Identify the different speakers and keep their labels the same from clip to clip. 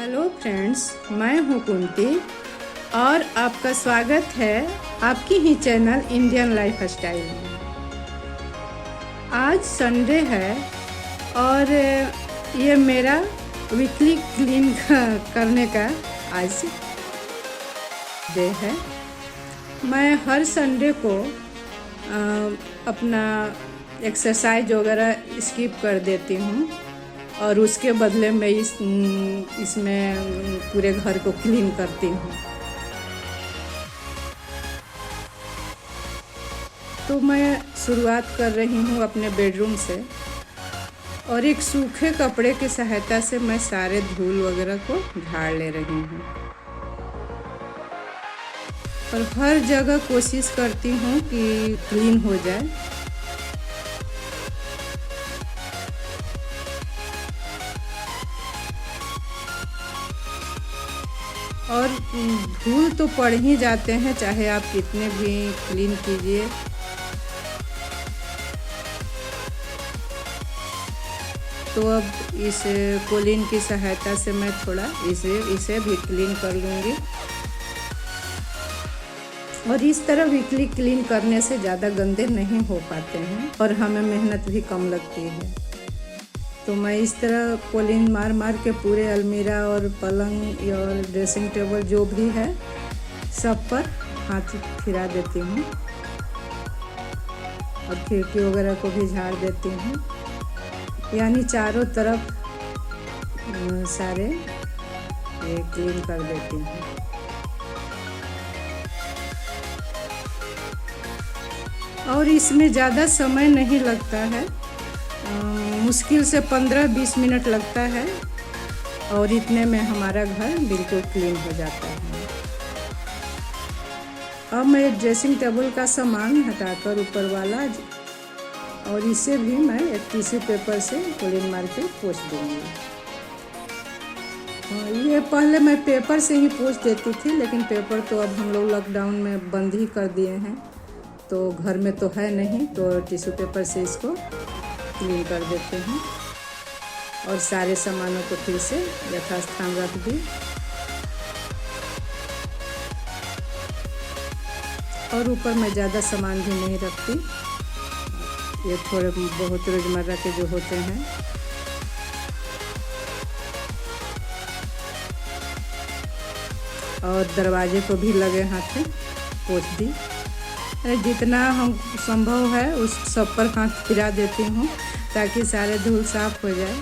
Speaker 1: Hello friends, मैं हूँ कुंती और आपका स्वागत है आपकी ही चैनल इंडियन लाइफ स्टाइल में। आज संडे है और ये मेरा वीकली क्लीन करने का आज डे है। मैं हर संडे को अपना एक्सरसाइज वगैरह स्किप कर देती हूँ और उसके बदले में इसमें पूरे घर को क्लीन करती हूँ। तो मैं शुरुआत कर रही हूँ अपने बेडरूम से और एक सूखे कपड़े की सहायता से मैं सारे धूल वगैरह को झाड़ ले रही हूँ और हर जगह कोशिश करती हूँ कि क्लीन हो जाए। और धूल तो पड़ ही जाते हैं चाहे आप कितने भी क्लीन कीजिए। तो अब इस कोलिन की सहायता से मैं थोड़ा इसे भी क्लीन कर लूँगी। और इस तरह वीकली क्लीन करने से ज़्यादा गंदे नहीं हो पाते हैं और हमें मेहनत भी कम लगती है। तो मैं इस तरह कोलिन मार मार के पूरे अलमीरा और पलंग और ड्रेसिंग टेबल जो भी है सब पर हाथ फिरा देती हूँ और खिड़की वगैरह को भी झाड़ देती हूँ, यानी चारों तरफ सारे ये क्लीन कर देती हूँ। और इसमें ज़्यादा समय नहीं लगता है, मुश्किल से 15-20 मिनट लगता है और इतने में हमारा घर बिल्कुल क्लीन हो जाता है। अब मैं ड्रेसिंग टेबल का सामान हटाकर ऊपर वाला और इसे भी मैं एक टिश्यू पेपर से कोलिन मार के पोंछ दूँगी। ये पहले मैं पेपर से ही पोंछ देती थी, लेकिन पेपर तो अब हम लोग लॉकडाउन में बंद ही कर दिए हैं, तो घर में तो है नहीं, तो टिश्यू पेपर से इसको क्लीन कर देते हैं और सारे सामानों को फिर से यथास्थान रख दी। और ऊपर मैं ज़्यादा सामान भी नहीं रखती, ये थोड़े बहुत रोज़मर्रा के जो होते हैं। और दरवाजे को भी लगे हाथ पोंछ दी। जितना हम संभव है उस सब पर हाथ फिरा देती हूँ ताकि सारे धूल साफ हो जाए।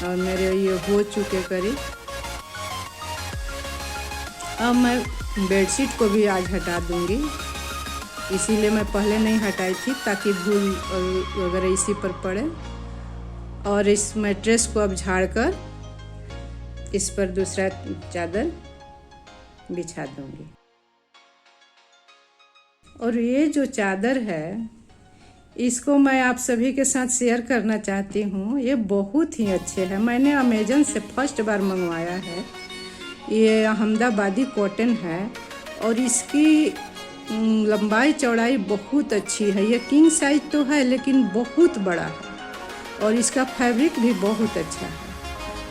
Speaker 1: और मेरे ये हो चुके करीब। अब मैं बेडशीट को भी आज हटा दूँगी, इसीलिए मैं पहले नहीं हटाई थी ताकि धूल वगैरह इसी पर पड़े। और इस मैट्रेस को अब झाड़कर इस पर दूसरा चादर बिछा दूंगी। और ये जो चादर है इसको मैं आप सभी के साथ शेयर करना चाहती हूँ। ये बहुत ही अच्छे हैं, मैंने अमेज़न से फर्स्ट बार मंगवाया है। ये अहमदाबादी कॉटन है और इसकी लंबाई चौड़ाई बहुत अच्छी है। ये किंग साइज तो है लेकिन बहुत बड़ा है और इसका फैब्रिक भी बहुत अच्छा है,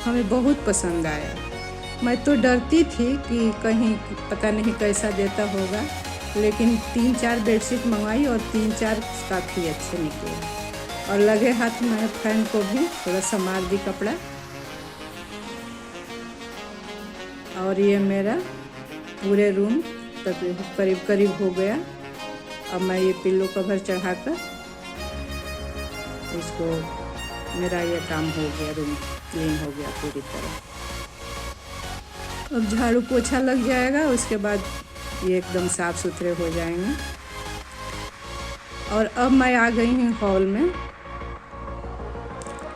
Speaker 1: हमें बहुत पसंद आया। मैं तो डरती थी कि कहीं पता नहीं कैसा देता होगा, लेकिन 3-4 बेडशीट मंगवाई और 3-4 काफ़ी अच्छे निकले। और लगे हाथ में फैन को भी थोड़ा संभाल दी कपड़ा। और ये मेरा पूरे रूम तक करीब करीब हो गया। अब मैं ये पिल्लो कवर चढ़ाकर इसको, मेरा ये काम हो गया, रूम क्लीन हो गया पूरी तरह। अब झाड़ू पोछा लग जाएगा, उसके बाद ये एकदम साफ़ सुथरे हो जाएंगे। और अब मैं आ गई हूँ हॉल में,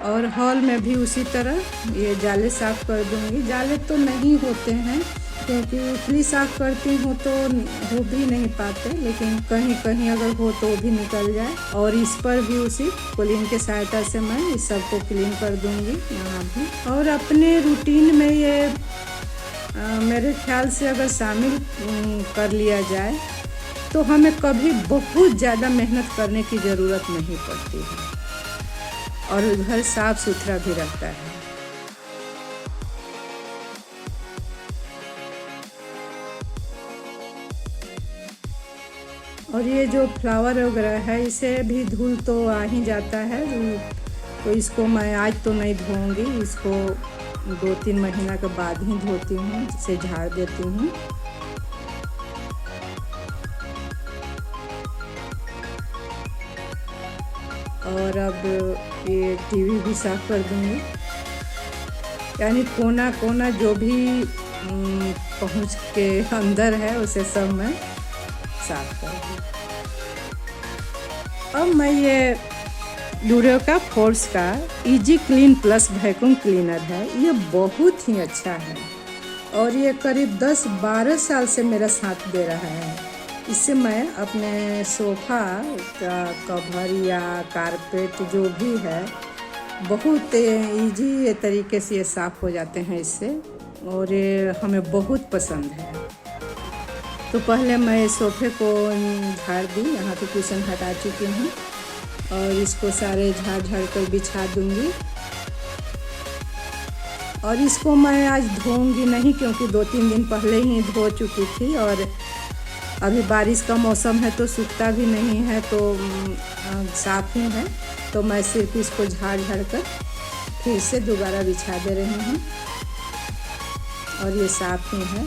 Speaker 1: और हॉल में भी उसी तरह ये जाले साफ़ कर दूँगी। जाले तो नहीं होते हैं क्योंकि उतनी साफ़ करती हूँ तो हो भी नहीं पाते, लेकिन कहीं कहीं अगर हो तो भी निकल जाए। और इस पर भी उसी कोलिन के सहायता से मैं इस सब को क्लीन कर दूँगी यहाँ भी। और अपने रूटीन में ये मेरे ख्याल से अगर शामिल कर लिया जाए तो हमें कभी बहुत ज़्यादा मेहनत करने की ज़रूरत नहीं पड़ती है। और घर साफ सुथरा भी रहता है। और ये जो फ्लावर वगैरह है इसे भी धूल तो आ ही जाता है, तो इसको मैं आज तो नहीं धोऊंगी, इसको 2-3 महीना के बाद ही धोती हूँ, इसे झाड़ देती हूँ। और अब ये टीवी भी साफ कर दूँगी, यानी कोना कोना जो भी पहुँच के अंदर है उसे सब मैं साफ कर दूँ। अब मैं ये ड्यूरेक्स का फोर्स का easy clean plus vacuum cleaner है, ये बहुत ही अच्छा है और ये करीब 10-12 साल से मेरा साथ दे रहा है। इससे मैं अपने सोफ़ा का कवर या कारपेट जो भी है बहुत इजी तरीके से ये साफ़ हो जाते हैं इससे, और ये हमें बहुत पसंद है। तो पहले मैं सोफ़े को झाड़ दी, यहाँ पे कुशन हटा चुकी हूँ और इसको सारे झाड़ कर बिछा दूँगी। और इसको मैं आज धोऊंगी नहीं, क्योंकि 2-3 दिन पहले ही धो चुकी थी और अभी बारिश का मौसम है तो सूखता भी नहीं है, तो साफ ही है, तो मैं सिर्फ इसको झाड़ कर फिर से दोबारा बिछा दे रही हूँ और ये साफ ही है।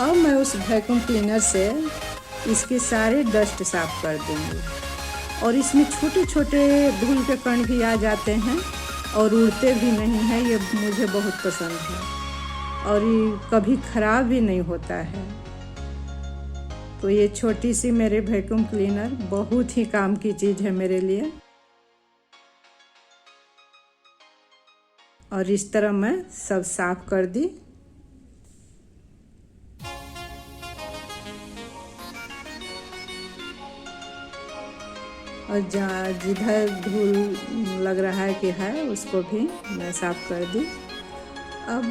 Speaker 1: अब मैं उस वैक्यूम क्लीनर से इसके सारे डस्ट साफ कर दूँगी, और इसमें छोटे छोटे धूल के कण भी आ जाते हैं और उड़ते भी नहीं हैं, ये मुझे बहुत पसंद है और ये कभी ख़राब भी नहीं होता है। तो ये छोटी सी मेरे वैक्यूम क्लीनर बहुत ही काम की चीज़ है मेरे लिए। और इस तरह मैं सब साफ कर दी। और जिधर धूल लग रहा है कि है उसको भी मैं साफ़ कर दी। अब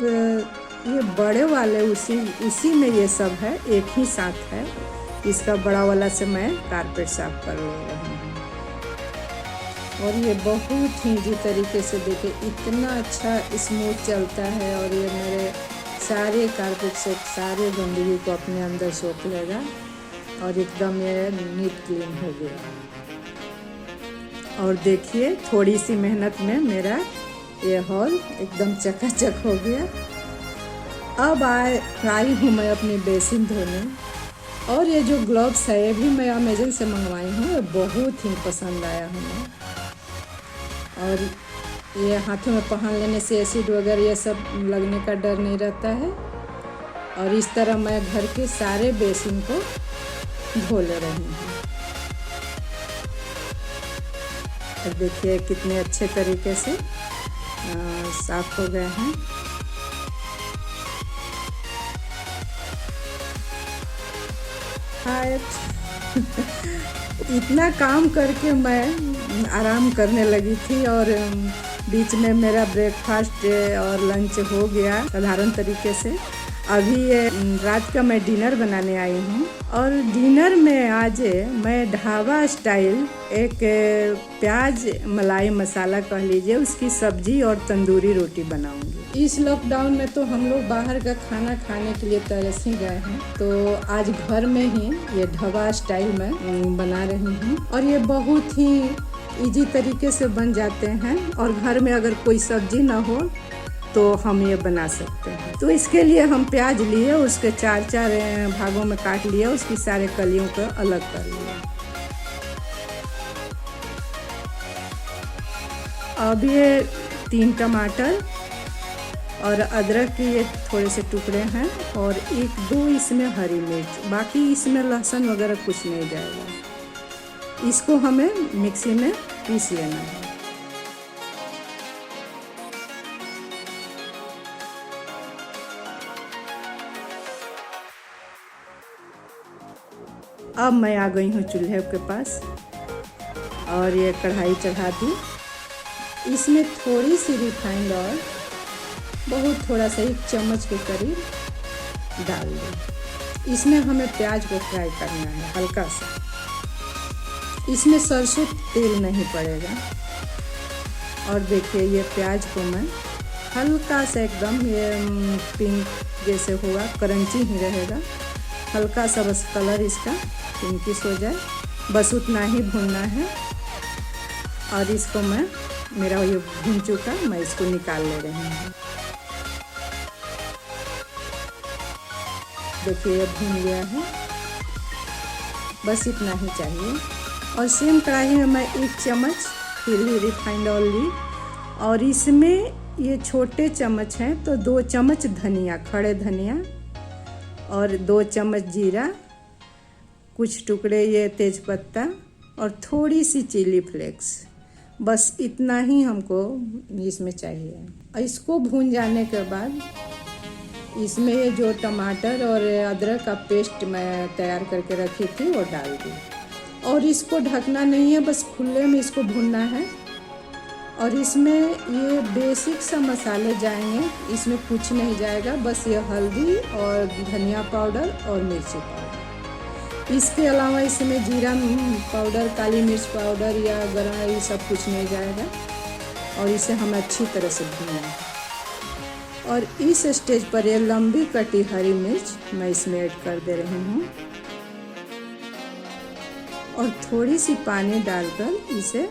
Speaker 1: ये बड़े वाले उसी में ये सब है, एक ही साथ है, इसका बड़ा वाला से मैं कारपेट साफ कर रही हूँ। और ये बहुत ही इजी तरीके से देखे इतना अच्छा स्मूथ चलता है, और ये मेरे सारे कारपेट से सारे गंदगी को अपने अंदर सोख लेगा और एकदम ये नीट क्लीन हो गया। और देखिए थोड़ी सी मेहनत में मेरा ये हॉल एकदम चकाचक हो गया। अब आई हूँ मैं अपनी बेसिन धोने, और ये जो ग्लव्स है ये भी मैं अमेज़न से मंगवाई हूँ, ये बहुत ही पसंद आया हमें। और ये हाथों में पहन लेने से एसिड वगैरह ये सब लगने का डर नहीं रहता है। और इस तरह मैं घर के सारे बेसिन को धो ले रही हूँ। और देखिए कितने अच्छे तरीके से साफ हो गए हैं। इतना काम करके मैं आराम करने लगी थी, और बीच में मेरा ब्रेकफास्ट और लंच हो गया साधारण तरीके से। अभी ये रात का मैं डिनर बनाने आई हूँ, और डिनर में आज मैं ढाबा स्टाइल एक प्याज मलाई मसाला कह लीजिए उसकी सब्जी और तंदूरी रोटी बनाऊंगी। इस लॉकडाउन में तो हम लोग बाहर का खाना खाने के लिए तरस ही गए हैं, तो आज घर में ही ये ढाबा स्टाइल में बना रही हूँ। और ये बहुत ही इजी तरीके से बन जाते हैं, और घर में अगर कोई सब्जी ना हो तो हम ये बना सकते हैं। तो इसके लिए हम प्याज लिए, उसके 4-4 भागों में काट लिया, उसकी सारे कलियों को अलग कर लिया। अब ये 3 टमाटर और अदरक के ये थोड़े से टुकड़े हैं, और 1-2 इसमें हरी मिर्च, बाकी इसमें लहसुन वगैरह कुछ नहीं जाएगा। इसको हमें मिक्सी में पीस लेना है। अब मैं आ गई हूँ चूल्हे के पास, और ये कढ़ाई चढ़ा दी। इसमें थोड़ी सी रिफाइंड ऑयल, बहुत थोड़ा सा 1 चम्मच के करीब डाल दी। इसमें हमें प्याज को फ्राई करना है हल्का सा। इसमें सरसों तेल नहीं पड़ेगा। और देखिए ये प्याज को मैं हल्का सा एकदम ये पिंक जैसे होगा, क्रंची ही रहेगा, हल्का सा बस कलर इसका पिंकिश हो जाए, बस उतना ही भूनना है। और इसको मेरा ये भून चुका, मैं इसको निकाल ले रही हूँ। देखिए ये भून गया है, बस इतना ही चाहिए। और सेम कढ़ाई में मैं 1 चम्मच फिर भी रिफाइंड ऑयल ली, और इसमें ये छोटे चम्मच हैं तो 2 चम्मच धनिया, खड़े धनिया, और 2 चम्मच जीरा, कुछ टुकड़े ये तेज़पत्ता, और थोड़ी सी चिली फ्लेक्स, बस इतना ही हमको इसमें चाहिए। और इसको भून जाने के बाद इसमें ये जो टमाटर और अदरक का पेस्ट मैं तैयार करके रखी थी वो डाल दी। और इसको ढकना नहीं है, बस खुले में इसको भूनना है। और इसमें ये बेसिक सा मसाले जाएंगे, इसमें कुछ नहीं जाएगा, बस ये हल्दी और धनिया पाउडर और मिर्ची पाउडर। इसके अलावा इसमें जीरा पाउडर, काली मिर्च पाउडर या गरम, ये सब कुछ नहीं जाएगा। और इसे हमें अच्छी तरह से भूनना है। और इस स्टेज पर ये लंबी कटी हरी मिर्च मैं इसमें ऐड कर दे रही हूँ, और थोड़ी सी पानी डालकर इसे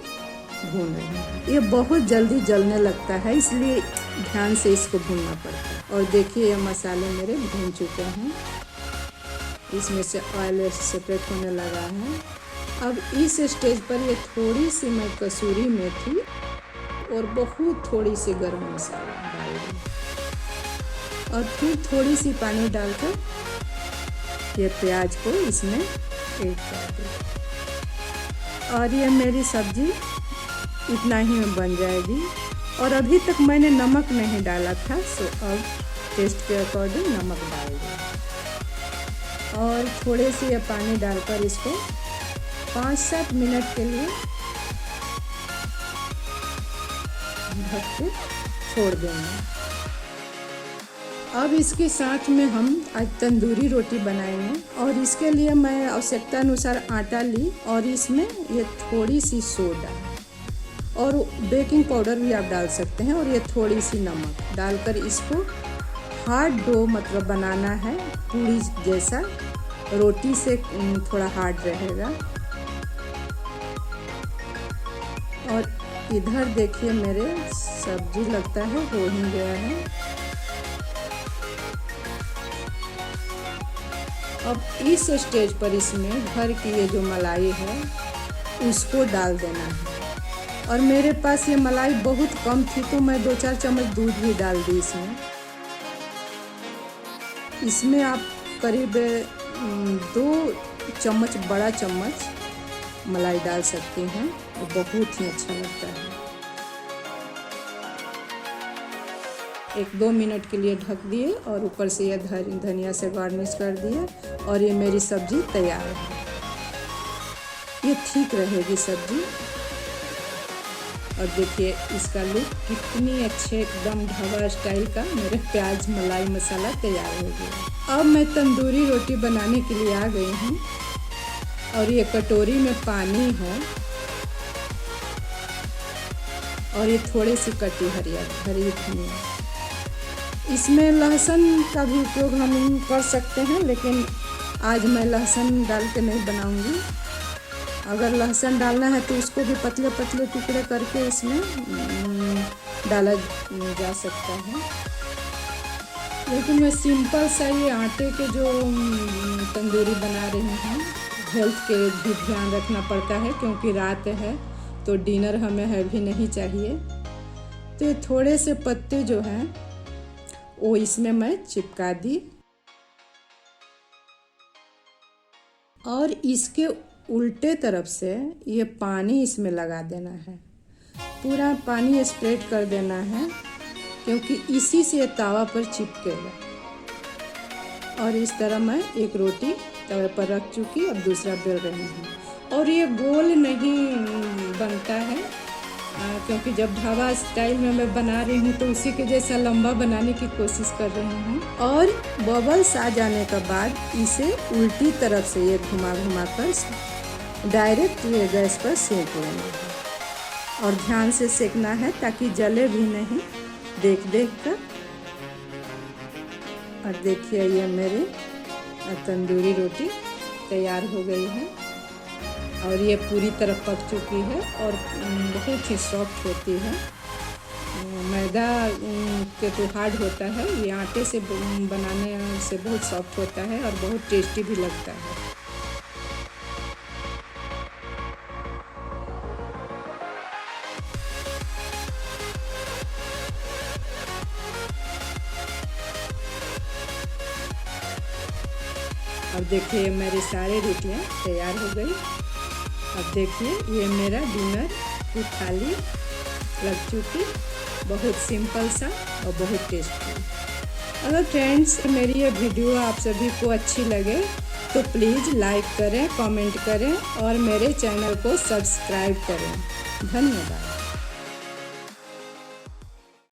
Speaker 1: भून रही हूँ। ये बहुत जल्दी जलने लगता है, इसलिए ध्यान से इसको भूनना पड़ता है। और देखिए ये मसाले मेरे भून चुके हैं, इसमें से ऑयल सेपरेट होने लगा है। अब इस स्टेज पर ये थोड़ी सी मैं कसूरी मेथी और बहुत थोड़ी सी गरम मसाला डाल दूँ, और फिर थोड़ी सी पानी डालकर ये प्याज को इसमें ऐड कर दूँ। और ये मेरी सब्जी इतना ही में बन जाएगी। और अभी तक मैंने नमक नहीं डाला था, सो अब टेस्ट के अकॉर्डिंग नमक डाल दूँ। और थोड़े से ये पानी डालकर इसको 5-7 मिनट के लिए ढक के छोड़ देंगे। अब इसके साथ में हम आज तंदूरी रोटी बनाएंगे, और इसके लिए मैं आवश्यकता अनुसार आटा ली, और इसमें ये थोड़ी सी सोडा और बेकिंग पाउडर भी आप डाल सकते हैं, और ये थोड़ी सी नमक डालकर इसको हार्ड डो मतलब बनाना है, पूरी जैसा, रोटी से थोड़ा हार्ड रहेगा। और इधर देखिए मेरे सब्जी लगता है हो ही गया है। अब इस स्टेज पर इसमें घर की ये जो मलाई है उसको डाल देना है। और मेरे पास ये मलाई बहुत कम थी तो मैं 2-4 चम्मच दूध भी डाल दी इसमें। इसमें आप करीब 2 चम्मच, बड़ा चम्मच मलाई डाल सकते हैं, वो बहुत ही अच्छा लगता है। 1-2 मिनट के लिए ढक दिए, और ऊपर से ये धनिया से गार्निश कर दिए, और ये मेरी सब्जी तैयार है। ये ठीक रहेगी सब्जी। और देखिए इसका लुक कितनी अच्छे, एकदम ढाबा स्टाइल का मेरे प्याज मलाई मसाला तैयार हो गया। अब मैं तंदूरी रोटी बनाने के लिए आ गई हूँ, और ये कटोरी में पानी है, और ये थोड़ी सी कटी हरी धनिया। इसमें लहसुन का भी उपयोग हम कर सकते हैं, लेकिन आज मैं लहसुन डाल के नहीं बनाऊंगी। अगर लहसुन डालना है तो उसको भी पतले पतले टुकड़े करके इसमें डाला जा सकता है। लेकिन मैं सिंपल सा ये आटे के जो तंदूरी बना रही हूँ। हेल्थ के भी ध्यान रखना पड़ता है, क्योंकि रात है तो डिनर हमें हैवी नहीं चाहिए। तो ये थोड़े से पत्ते जो हैं वो इसमें मैं चिपका दी, और इसके उल्टे तरफ से ये पानी इसमें लगा देना है। पूरा पानी स्प्रेड कर देना है, क्योंकि इसी से तावा पर चिपकेगा। और इस तरह मैं एक रोटी तवे पर रख चुकी, अब दूसरा बेल रही हूँ। और ये गोल नहीं बनता है, क्योंकि जब ढाबा स्टाइल में मैं बना रही हूँ तो उसी के जैसा लंबा बनाने की कोशिश कर रही हूँ। और बबल्स आ जाने के बाद इसे उल्टी तरफ से ये घुमा घुमा कर डायरेक्ट ये गैस पर सेक लेना है और ध्यान से सेकना है ताकि जले भी नहीं, देख देख कर। और देखिए ये मेरी तंदूरी रोटी तैयार हो गई है और ये पूरी तरह पक चुकी है और बहुत ही सॉफ्ट होती है। मैदा के तो हार्ड होता है, ये आटे से बनाने से बहुत सॉफ्ट होता है और बहुत टेस्टी भी लगता है। और देखिए मेरी सारी रोटियाँ तैयार हो गई। अब देखिए ये मेरा डिनर की थाली लग चुकी, बहुत सिंपल सा और बहुत टेस्टी। अगर फ्रेंड्स मेरी ये वीडियो आप सभी को अच्छी लगे तो प्लीज़ लाइक करें, कमेंट करें और मेरे चैनल को सब्सक्राइब करें। धन्यवाद।